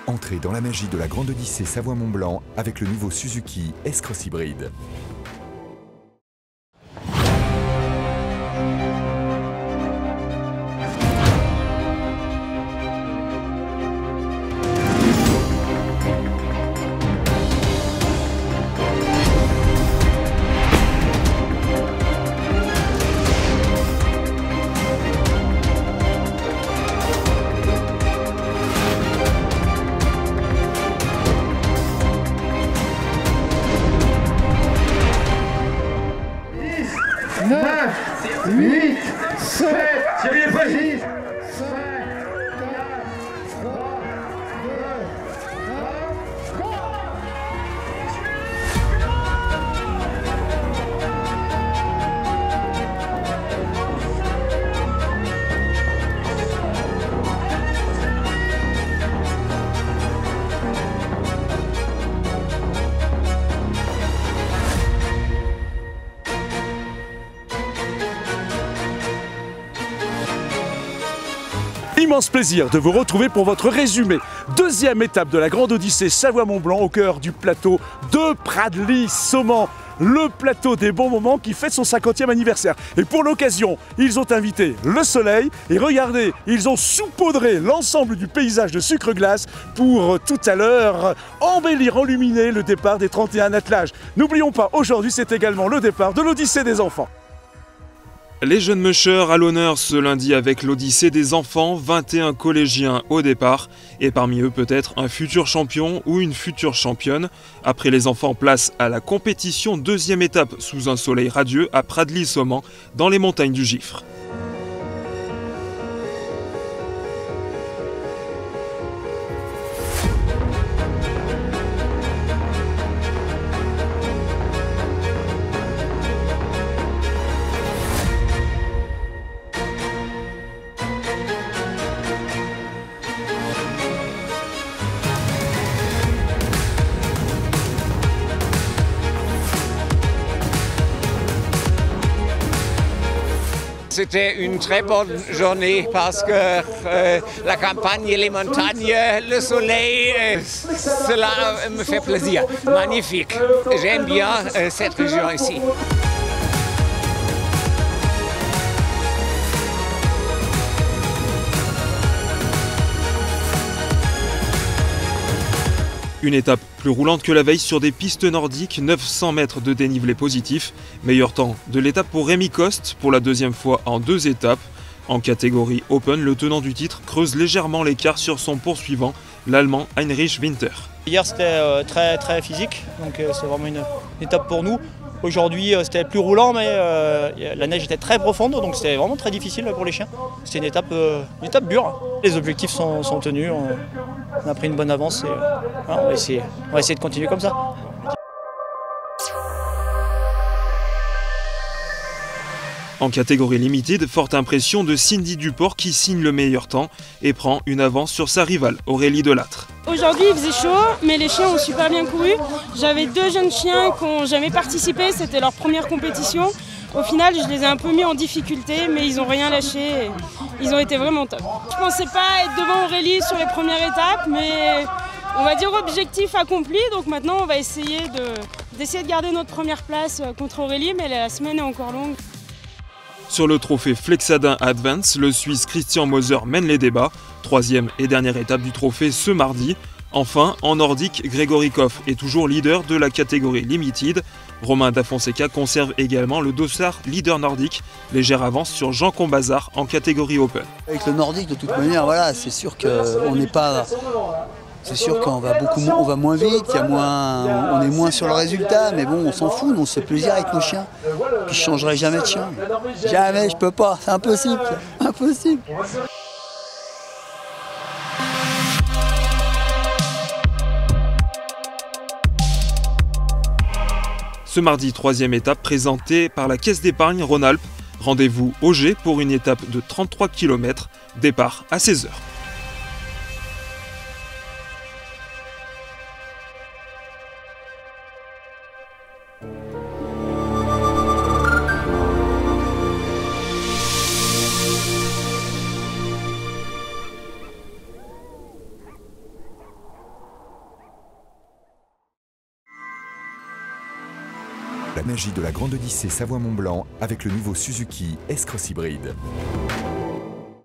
Entrez dans la magie de la Grande Odyssée Savoie-Mont-Blanc avec le nouveau Suzuki S-Cross hybride. Sérieux, précis. Immense plaisir de vous retrouver pour votre résumé. Deuxième étape de la Grande Odyssée Savoie-Mont-Blanc au cœur du plateau de Pradly-Saumand. Le plateau des bons moments qui fête son 50e anniversaire. Et pour l'occasion, ils ont invité le soleil et regardez, ils ont saupoudré l'ensemble du paysage de sucre glace pour tout à l'heure embellir, illuminer le départ des 31 attelages. N'oublions pas, aujourd'hui c'est également le départ de l'Odyssée des enfants. Les jeunes mushers à l'honneur ce lundi avec l'Odyssée des enfants, 21 collégiens au départ, et parmi eux peut-être un futur champion ou une future championne. Après les enfants, place à la compétition, deuxième étape sous un soleil radieux à Pradly-Saumand, dans les montagnes du Gifre. C'était une très bonne journée parce que la campagne, les montagnes, le soleil, cela me fait plaisir. Magnifique. J'aime bien cette région ici. Une étape plus roulante que la veille sur des pistes nordiques, 900 mètres de dénivelé positif. Meilleur temps de l'étape pour Rémi Coste, pour la deuxième fois en 2 étapes. En catégorie Open, le tenant du titre creuse légèrement l'écart sur son poursuivant, l'Allemand Heinrich Winter. Hier c'était très physique, donc c'est vraiment une étape pour nous. Aujourd'hui c'était plus roulant, mais la neige était très profonde, donc c'était vraiment très difficile pour les chiens. C'était une étape dure. Les objectifs sont tenus, on a pris une bonne avance et voilà, on va essayer de continuer comme ça. En catégorie limited, forte impression de Cindy Duport qui signe le meilleur temps et prend une avance sur sa rivale, Aurélie Delattre. Aujourd'hui il faisait chaud, mais les chiens ont super bien couru. J'avais 2 jeunes chiens qui n'ont jamais participé, c'était leur première compétition. Au final, je les ai un peu mis en difficulté, mais ils n'ont rien lâché. Ils ont été vraiment top. Je ne pensais pas être devant Aurélie sur les premières étapes, mais on va dire objectif accompli. Donc maintenant, on va essayer de garder notre première place contre Aurélie, mais la semaine est encore longue. Sur le trophée Flexadin Advance, le Suisse Christian Moser mène les débats. 3e et dernière étape du trophée ce mardi. Enfin, en nordique, Grégory Koff est toujours leader de la catégorie Limited. Romain Da Fonseca conserve également le dossard leader nordique. Légère avance sur Jean Combazard en catégorie Open. Avec le nordique, de toute manière, voilà, c'est sûr qu'on n'est pas... C'est sûr qu'on va on va moins vite, on est moins sur le résultat, mais bon, on s'en fout, on se fait plaisir avec nos chiens. Puis je changerai jamais de chien. Jamais, je peux pas, c'est impossible, impossible. Ce mardi, 3e étape présentée par la Caisse d'épargne Rhône-Alpes. Rendez-vous au G pour une étape de 33 km, départ à 16h. La magie de la Grande Odyssée Savoie-Mont-Blanc avec le nouveau Suzuki S-Cross hybride.